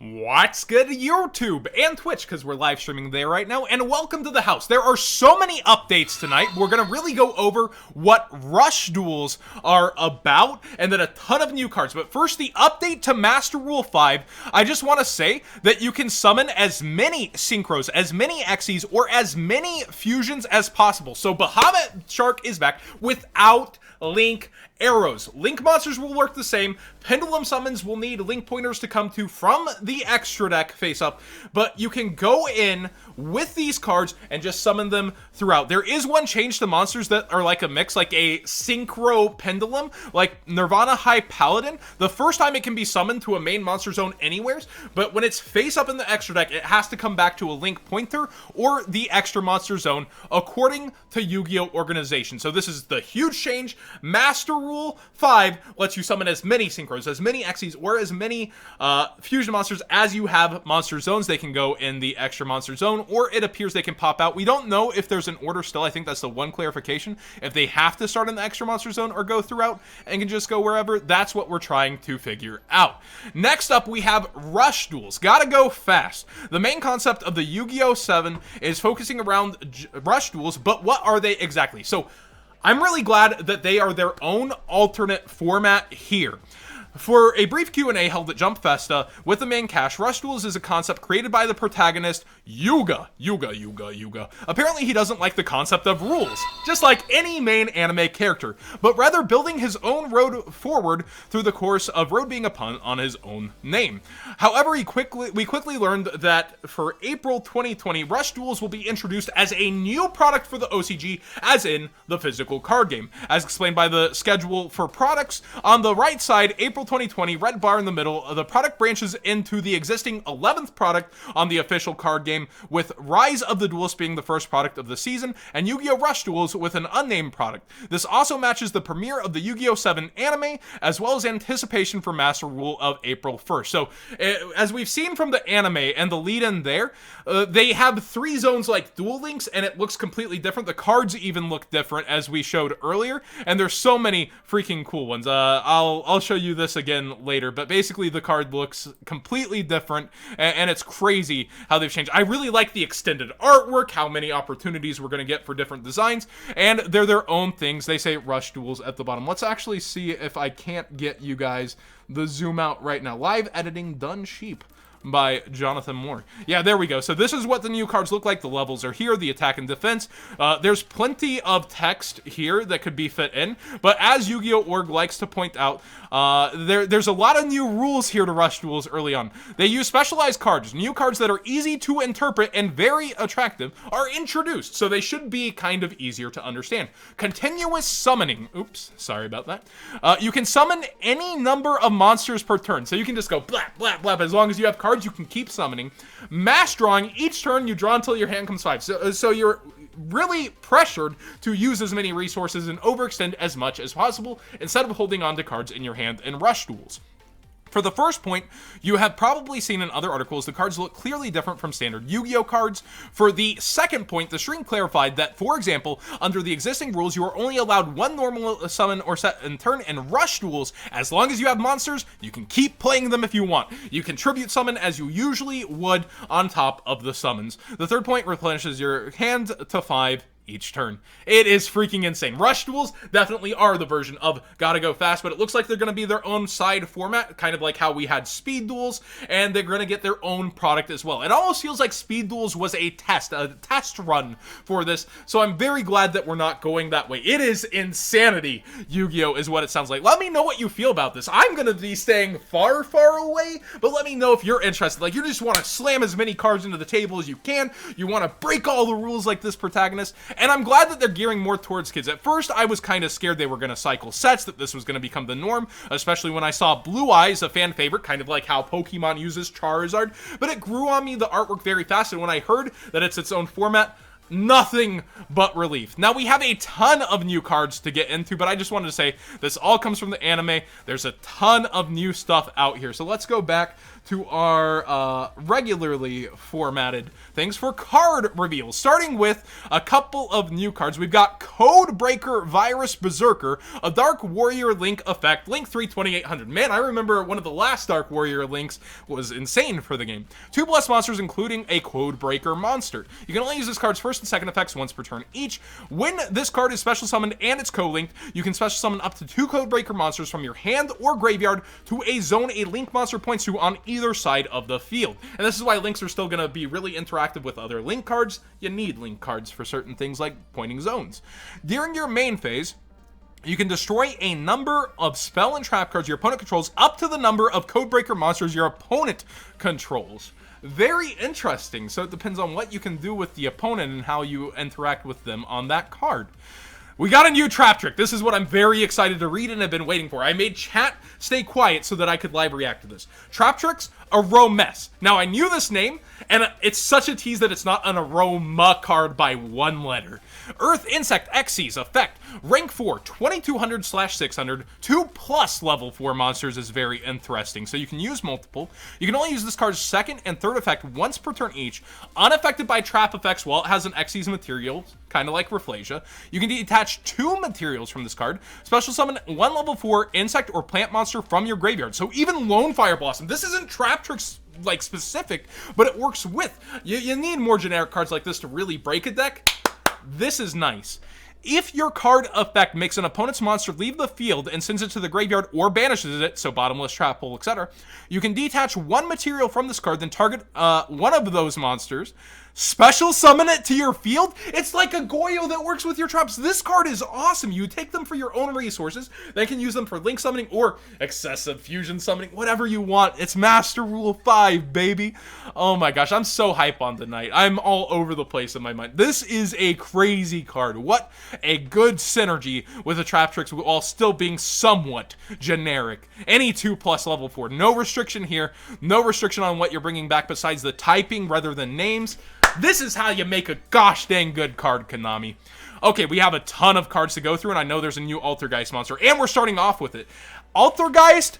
What's good, YouTube and Twitch, because we're live streaming there right now, and welcome to the house. There are so many updates tonight. We're going to really go over what Rush Duels are about, and then a ton of new cards. But first, the update to Master Rule 5. I just want to say that you can summon as many Synchros, as many Xyz, or as many Fusions as possible. So Bahamut Shark is back without Link arrows. Link monsters will work the same. Pendulum summons will need Link pointers to come to from the extra deck face up, but you can go in with these cards and just summon them throughout. There is one change to monsters that are like a mix, like a Synchro Pendulum, like Nirvana High Paladin. The first time it can be summoned to a main monster zone anywheres, but when it's face up in the extra deck, it has to come back to a Link pointer or the extra monster zone, according to Yu-Gi-Oh! Organization. So this is the huge change. Master Rule 5 lets you summon as many Synchros, as many Xyz, or as many fusion monsters as you have monster zones. They can go in the extra monster zone, or it appears they can pop out. We don't know if there's an order still. I think that's the one clarification. If they have to start in the extra monster zone or go throughout and can just go wherever, that's what we're trying to figure out. Next up, we have Rush Duels. Gotta go fast. The main concept of the Yu-Gi-Oh! 7 is focusing around Rush Duels, but what are they exactly? So I'm really glad that they are their own alternate format here. For a brief Q&A held at Jump Festa with the main cache, Rush Duels is a concept created by the protagonist, Yuga. Apparently he doesn't like the concept of rules, just like any main anime character, but rather building his own road forward through the course of road being a pun on his own name. However, we quickly learned that for April 2020, Rush Duels will be introduced as a new product for the OCG, as in the physical card game. As explained by the schedule for products, on the right side, April 2020, red bar in the middle, the product branches into the existing 11th product on the official card game, with Rise of the Duelist being the first product of the season, and Yu-Gi-Oh! Rush Duels with an unnamed product. This also matches the premiere of the Yu-Gi-Oh! 7 anime, as well as anticipation for Master Rule of April 1st. So, as we've seen from the anime and the lead-in there, they have 3 zones like Duel Links, and it looks completely different. The cards even look different, as we showed earlier, and there's so many freaking cool ones. I'll show you this again later, but basically the card looks completely different, and it's crazy how they've changed. I really like the extended artwork, how many opportunities we're going to get for different designs, and they're their own things. They say Rush Duels at the bottom. Let's actually see if I can't get you guys the zoom out right now. Live editing done sheep by Jonathan Moore. Yeah, there we go. So this is what the new cards look like. The levels are here, the attack and defense. There's plenty of text here that could be fit in, but as Yu-Gi-Oh! Org likes to point out, there's a lot of new rules here to Rush Duels early on. They use specialized cards. New cards that are easy to interpret and very attractive are introduced, so they should be kind of easier to understand. Continuous summoning. Oops, sorry about that. You can summon any number of monsters per turn, so you can just go blap, blap, blap. As long as you have cards, you can keep summoning. Mass drawing. Each turn you draw until your hand comes 5. So you're really pressured to use as many resources and overextend as much as possible instead of holding on to cards in your hand in Rush Duels. For the first point, you have probably seen in other articles, the cards look clearly different from standard Yu-Gi-Oh! Cards. For the second point, the stream clarified that, for example, under the existing rules, you are only allowed 1 normal summon or set in turn in Rush Duels. As long as you have monsters, you can keep playing them if you want. You can tribute summon as you usually would on top of the summons. The third point replenishes your hand to 5 each turn. It is freaking insane. Rush Duels definitely are the version of Gotta Go Fast, but it looks like they're going to be their own side format, kind of like how we had Speed Duels, and they're going to get their own product as well. It almost feels like Speed Duels was a test run for this, so I'm very glad that we're not going that way. It is insanity, Yu-Gi-Oh! Is what it sounds like. Let me know what you feel about this. I'm going to be staying far, far away, but let me know if you're interested. Like, you just want to slam as many cards into the table as you can. You want to break all the rules like this protagonist. And I'm glad that they're gearing more towards kids. At first, I was kind of scared they were going to cycle sets, that this was going to become the norm, especially when I saw Blue Eyes, a fan favorite, kind of like how Pokemon uses Charizard. But it grew on me, the artwork, very fast, and when I heard that it's its own format, nothing but relief. Now, we have a ton of new cards to get into, but I just wanted to say this all comes from the anime. There's a ton of new stuff out here. So let's go back to our regularly formatted things for card reveals, starting with a couple of new cards. We've got Codebreaker Virus Berserker, a Dark Warrior Link effect, Link 32800. Man, I remember one of the last Dark Warrior Links was insane for the game. 2+ monsters, including a Codebreaker monster. You can only use this card's first and second effects once per turn each. When this card is special summoned and it's co-linked, you can special summon up to 2 Codebreaker monsters from your hand or graveyard to a zone a Link monster points to on either side of the field. And this is why links are still going to be really interactive with other link cards. You need link cards for certain things like pointing zones. During your main phase, you can destroy a number of spell and trap cards your opponent controls up to the number of Codebreaker monsters your opponent controls. Very interesting. So it depends on what you can do with the opponent and how you interact with them on that card. We got a new trap trick. This is what I'm very excited to read and have been waiting for. I made chat stay quiet so that I could live react to this. Traptrix Aromess. Now, I knew this name, and it's such a tease that it's not an Aroma card by one letter. Earth Insect Xyz effect. Rank 4, 2200/600. 2+ level 4 monsters is very interesting, so you can use multiple. You can only use this card's second and third effect once per turn each, unaffected by trap effects while it has an Xyz material, kind of like Rafflesia. You can detach 2 materials from this card. Special summon 1 level 4 insect or plant monster from your graveyard. So even Lone Fire Blossom. This isn't Traptrix like specific, but it works with. You need more generic cards like this to really break a deck. This is nice. If your card effect makes an opponent's monster leave the field and sends it to the graveyard or banishes it, so bottomless, trap hole, etc., you can detach 1 material from this card, then target one of those monsters, special summon it to your field. It's like a Goyo that works with your traps. This card is awesome. You take them for your own resources, then can use them for link summoning or excessive fusion summoning, whatever you want. It's Master Rule 5, baby. Oh my gosh, I'm so hype on tonight. I'm all over the place in my mind. This is a crazy card. What a good synergy with the Traptrix while still being somewhat generic. Any 2+ level 4. No restriction here. No restriction on what you're bringing back besides the typing rather than names. This is how you make a gosh dang good card, Konami. Okay, we have a ton of cards to go through, and I know there's a new Altergeist monster, and we're starting off with it. Altergeist,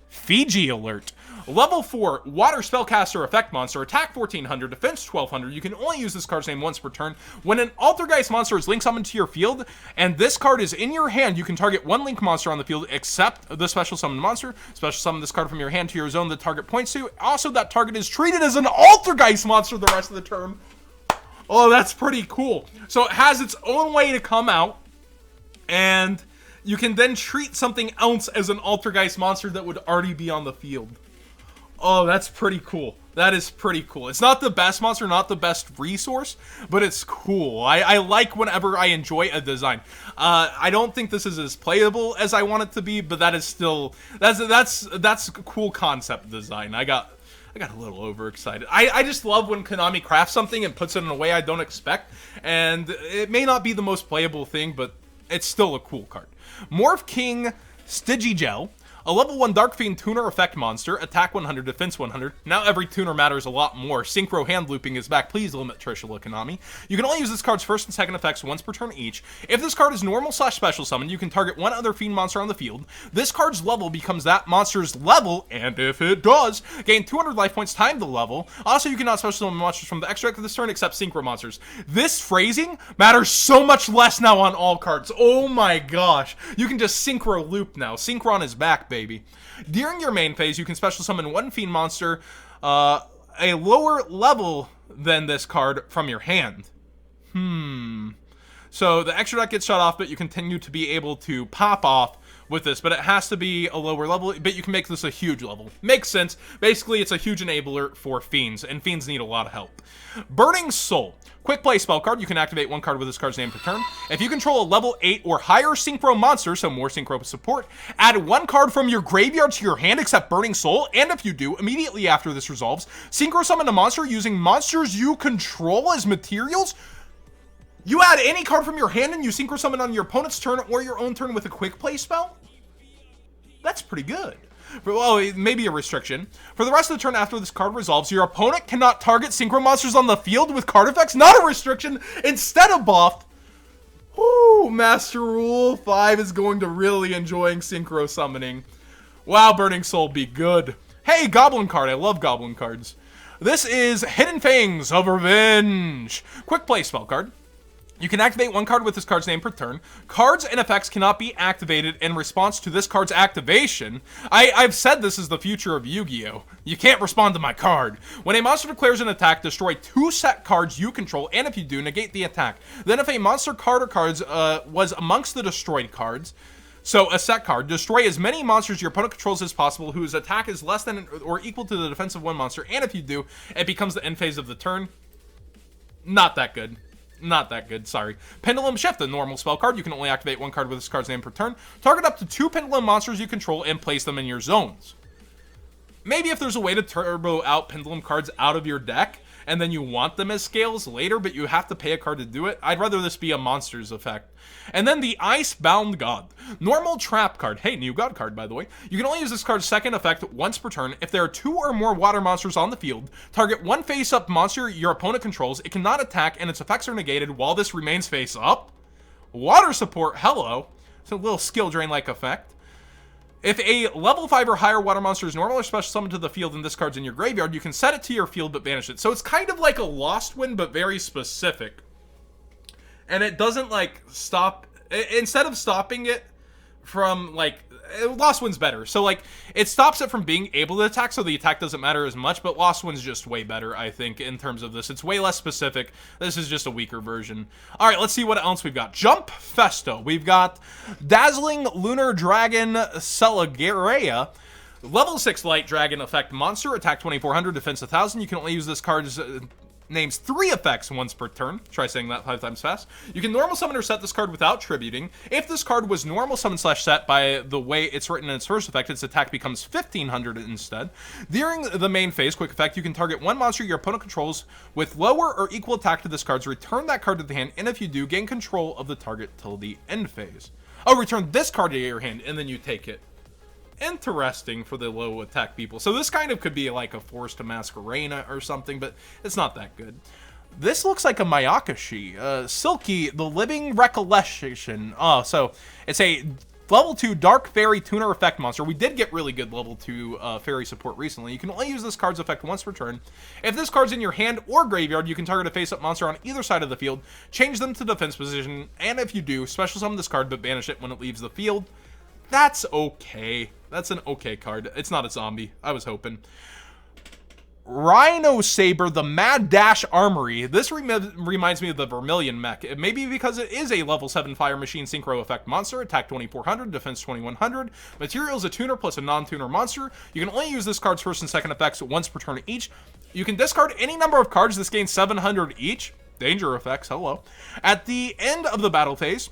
Fiji alert. Level 4, Water Spellcaster Effect Monster, Attack 1400, Defense 1200. You can only use this card's name once per turn. When an Altergeist monster is link summoned to your field, and this card is in your hand, you can target 1 link monster on the field except the special summon monster. Special summon this card from your hand to your zone the target points to. Also, that target is treated as an Altergeist monster the rest of the turn. Oh, that's pretty cool. So it has its own way to come out, and you can then treat something else as an Altergeist monster that would already be on the field. Oh, that's pretty cool. That is pretty cool. It's not the best monster, not the best resource, but it's cool. I like whenever I enjoy a design. I don't think this is as playable as I want it to be, but that is still that's a cool concept design. I got a little overexcited. I just love when Konami crafts something and puts it in a way I don't expect, and it may not be the most playable thing, but it's still a cool card. Morph King Stigigel. A level 1 Dark Fiend Tuner effect monster, attack 100, defense 100. Now every tuner matters a lot more. Synchro hand looping is back. Please limit Trishula, Konami. You can only use this card's first and second effects once per turn each. If this card is normal/special summon, you can target 1 other fiend monster on the field. This card's level becomes that monster's level, and if it does, gain 200 life points times the level. Also, you cannot special summon monsters from the extract of this turn except synchro monsters. This phrasing matters so much less now on all cards. Oh my gosh. You can just synchro loop now. Synchron is back, baby. During your main phase, you can special summon 1 fiend monster, a lower level than this card from your hand. So the extra deck gets shut off, but you continue to be able to pop off with this, but it has to be a lower level, but you can make this a huge level. Makes sense. Basically, it's a huge enabler for fiends, and fiends need a lot of help. Burning Soul. Quick play spell card. You can activate 1 card with this card's name per turn. If you control a level 8 or higher synchro monster, so more synchro support, add 1 card from your graveyard to your hand except Burning Soul, and if you do, immediately after this resolves, synchro summon a monster using monsters you control as materials. You add any card from your hand and you synchro summon on your opponent's turn or your own turn with a quick play spell? That's pretty good. Well, maybe a restriction. For the rest of the turn after this card resolves, your opponent cannot target synchro monsters on the field with card effects. Not a restriction. Instead of buffed. Woo, Master Rule 5 is going to really enjoying synchro summoning. Wow, Burning Soul be good. Hey, Goblin card. I love Goblin cards. This is Hidden Fangs of Revenge. Quick play spell card. You can activate one card with this card's name per turn. Cards and effects cannot be activated in response to this card's activation. I've said this is the future of Yu-Gi-Oh! You can't respond to my card. When a monster declares an attack, destroy 2 set cards you control, and if you do, negate the attack. Then if a monster card or cards was amongst the destroyed cards, so a set card, destroy as many monsters your opponent controls as possible whose attack is less than or equal to the defense of one monster, and if you do, it becomes the end phase of the turn. Not that good. Not that good, sorry. Pendulum Shift, a normal spell card. You can only activate one card with this card's name per turn. Target up to 2 Pendulum monsters you control and place them in your zones. Maybe if there's a way to turbo out Pendulum cards out of your deck, and then you want them as scales later, but you have to pay a card to do it, I'd rather this be a monsters effect. And then the Icebound God. Normal trap card. Hey, new god card, by the way. You can only use this card's second effect once per turn. If there are 2 or more water monsters on the field, target one face-up monster your opponent controls. It cannot attack, and its effects are negated while this remains face-up. Water support, hello. It's a little skill drain-like effect. If a level 5 or higher water monster is normal or special summoned to the field and this card's in your graveyard, you can set it to your field but banish it. So it's kind of like a Lost Wind, but very specific. And it doesn't, like, stop... Instead of stopping it from, like... Lost Wind's better. So, like, it stops it from being able to attack, so the attack doesn't matter as much, but Lost Wind's just way better, I think, in terms of this. It's way less specific. This is just a weaker version. Alright, let's see what else we've got. Jump Festo. We've got Dazzling Lunar Dragon Celigeria. Level 6 Light Dragon effect monster. Attack 2400, defense 1000. You can only use this card's... names 3 effects once per turn. Try saying that 5 times fast. You can normal summon or set this card without tributing. If this card was normal summon / set by the way it's written in its first effect, its attack becomes 1500 instead. During the main phase, quick effect, you can target one monster your opponent controls with lower or equal attack to this card's, return that card to the hand, and if you do, gain control of the target till the end phase. Oh, return this card to your hand, and then you take it. Interesting for the low attack people. So this kind of could be like a Force to Masquerena or something, but it's not that good. This looks like a Mayakashi. Silky, the Living Recollection. Oh, so it's a level 2 Dark Fairy Tuner effect monster. We did get really good level 2 fairy support recently. You can only use this card's effect once per turn. If this card's in your hand or graveyard, you can target a face-up monster on either side of the field, change them to defense position, and if you do, special summon this card but banish it when it leaves the field. That's okay. That's an okay card. It's not a zombie. I was hoping. Rhino Saber, the Mad Dash Armory. This reminds me of the Vermilion mech. It may be because it is a level 7 Fire Machine Synchro effect monster. Attack 2400, defense 2100. Material is a tuner plus a non-tuner monster. You can only use this card's first and second effects once per turn each. You can discard any number of cards. This gains 700 each. Danger effects, hello. At the end of the battle phase,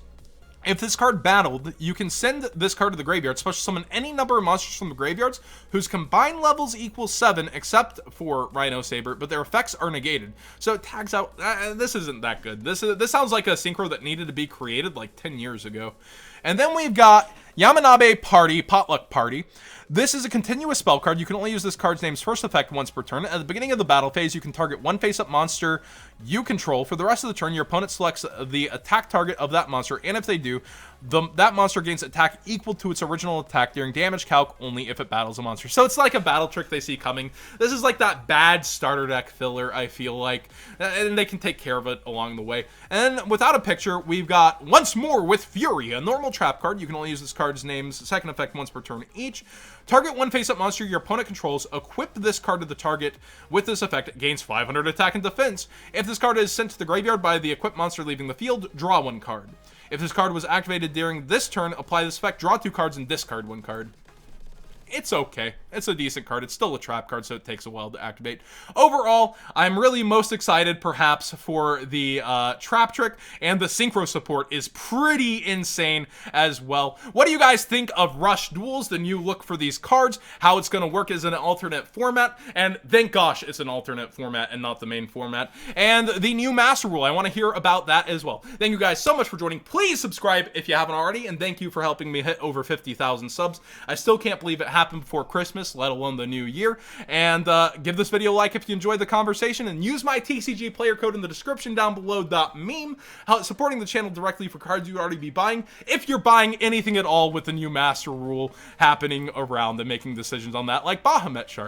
if this card battled, you can send this card to the graveyard, special summon any number of monsters from the graveyards whose combined levels equal 7, except for Rhino Saber, but their effects are negated. So it tags out... this isn't that good. This sounds like a synchro that needed to be created like 10 years ago. And then we've got Yamanabe Party, Potluck Party. This is a continuous spell card. You can only use this card's name's first effect once per turn. At the beginning of the battle phase, you can target one face-up monster you control. For the rest of the turn, your opponent selects the attack target of that monster, and if they do, that monster gains attack equal to its original attack during damage calc only if it battles a monster. So it's like a battle trick they see coming. This is like that bad starter deck filler, I feel like, and they can take care of it along the way. And without a picture, we've got Once More with Fury, a normal trap card. You can only use this card's name's second effect once per turn each. Target one face-up monster your opponent controls. Equip this card to the target with this effect. It gains 500 attack and defense. If this card is sent to the graveyard by the equipped monster leaving the field, draw one card. If this card was activated during this turn, apply this effect, draw 2 cards, and discard 1 card. It's okay. It's a decent card. It's still a trap card, so it takes a while to activate. Overall, I'm really most excited, perhaps, for the trap trick, and the synchro support is pretty insane as well. What do you guys think of Rush Duels, the new look for these cards, how it's going to work as an alternate format, and thank gosh it's an alternate format and not the main format, and the new Master Rule. I want to hear about that as well. Thank you guys so much for joining. Please subscribe if you haven't already, and thank you for helping me hit over 50,000 subs. I still can't believe it happen before Christmas, let alone the new year. And give this video a like if you enjoyed the conversation, and use my TCG player code in the description down below, .meme, supporting the channel directly for cards you already be buying, if you're buying anything at all with the new Master Rule happening around and making decisions on that, like Bahamut Shark.